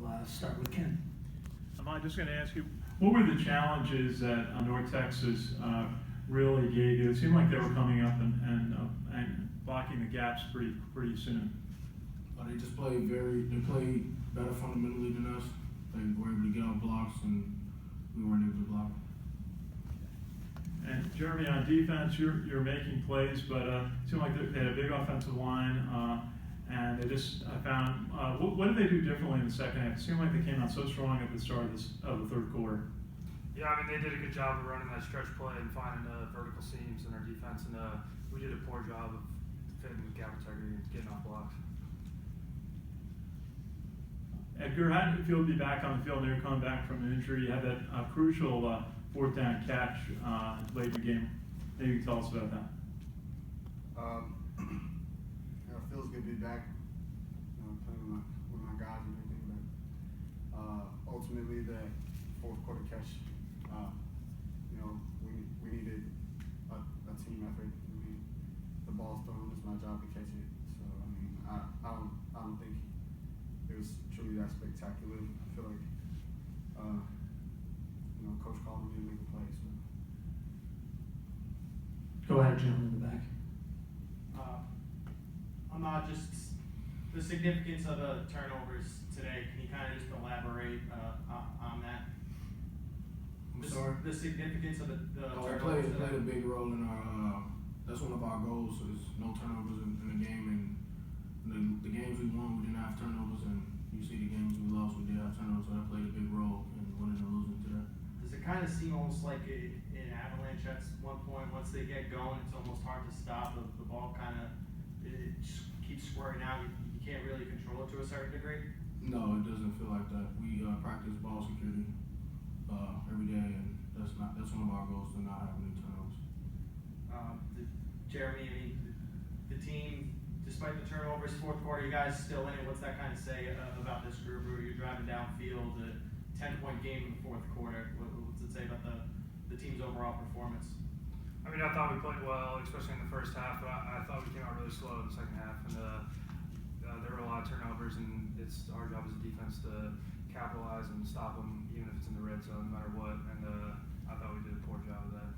we'll start with Ken. I'm just going to ask you, what were the challenges that North Texas really gave you? It seemed like they were coming up and blocking the gaps pretty soon. They just played better fundamentally than us. They were able to get off blocks, and we weren't able to block. And Jeremy, on defense, you're making plays, but it seemed like they had a big offensive line, and they just found what did they do differently in the second half? It seemed like they came out so strong at the start of the third quarter. Yeah, I mean, they did a good job of running that stretch play and finding vertical seams in our defense, and we did a poor job of fitting the gap integrity and getting off blocks. Edgar, how did it feel to be back on the field? You're coming back from an injury. You had that crucial fourth down catch late in the game. Maybe you can tell us about that. It feels good to be back, playing with my guys and everything. But ultimately, the fourth quarter catch, we needed a team effort. I mean, the ball's thrown; it's my job to catch it. So I mean, I don't think it was truly that spectacular. I feel like coach called me to make a play. So. Go ahead, gentleman in the back. Ahmad, just the significance of the turnovers today. Can you kind of just elaborate on that? I'm sorry? The significance of the It turnovers. played a big role in our. That's one of our goals is no turnovers in the game. And the games we won, we didn't have turnovers, and you see the games we lost, we did have turnovers. So that played a big role in winning and losing today. Does it kind of seem almost like an avalanche at one point? Once they get going, it's almost hard to stop. The ball kind of just keeps squirting out. You can't really control it to a certain degree. No, it doesn't feel like that. We practice ball security every day, and that's one of our goals to not have any turnovers. Jeremy, I mean, the team, despite the turnovers, fourth quarter, you guys still in it. What's that kind of say about this group? You're driving downfield, a 10-point game in the fourth quarter. What's it say about the team's overall performance? I mean, I thought we played well, especially in the first half, but I thought we came out really slow in the second half, and there were a lot of turnovers, and it's our job as a defense to capitalize and stop them, even if it's in the red zone, no matter what, and I thought we did a poor job of that.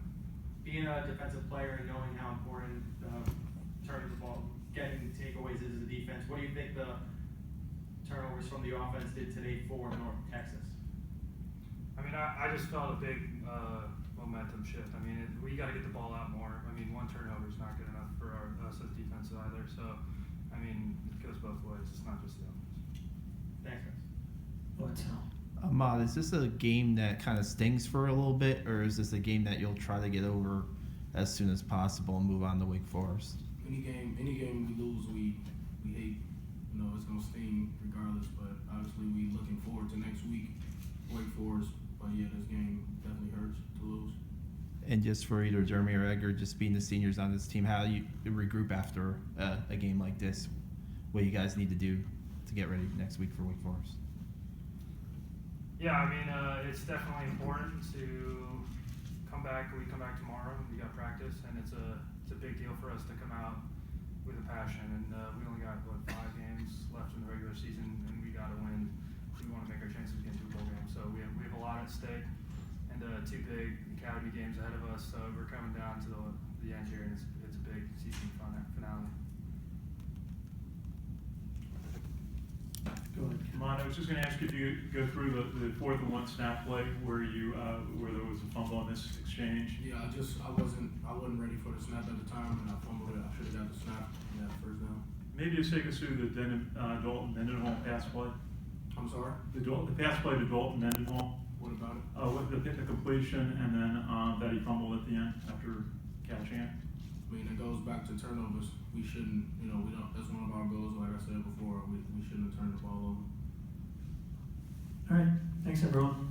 Being a defensive player and knowing how important turning the ball, getting takeaways is as a defense, what do you think the turnovers from the offense did today for North Texas? I mean, I just felt a big momentum shift. I mean, we got to get the ball out more. I mean, one turnover is not good enough for us as defense either. So, I mean, it goes both ways. It's not just the offense. Thanks, guys. What's up? Ahmad, is this a game that kind of stings for a little bit, or is this a game that you'll try to get over as soon as possible and move on to Wake Forest? Any game we lose, we hate. It's gonna sting regardless. But obviously, we looking forward to next week, Wake Forest. But yeah, this game definitely hurts to lose. And just for either Jeremy or Edgar, just being the seniors on this team, how do you regroup after a game like this? What you guys need to do to get ready next week for Wake Forest? Yeah, I mean, it's definitely important to come back. We come back tomorrow. We got practice, and it's a big deal for us to come out with a passion. And we only got 5 games left in the regular season, and we got to win. We want to make our chances to get into a bowl game. So we have a lot at stake, and 2 big academy games ahead of us. So we're coming down to the end here, and it's a big season finale. Go ahead. Ahmad, I was just going to ask you if you go through the 4th and 1 snap play where there was a fumble on this exchange. Yeah, I wasn't ready for the snap at the time, and I fumbled it. I should have got the snap. Yeah, first down. Maybe just take us through the Dalton Mendenhall pass play. I'm sorry. The pass play to Dalton Mendenhall. What about it? With the completion, and then that he fumbled at the end after catching it. I mean, it goes back to turnovers. We shouldn't, we don't. That's one of our goals. Like I said before, we shouldn't have turned the ball over. All right. Thanks, everyone.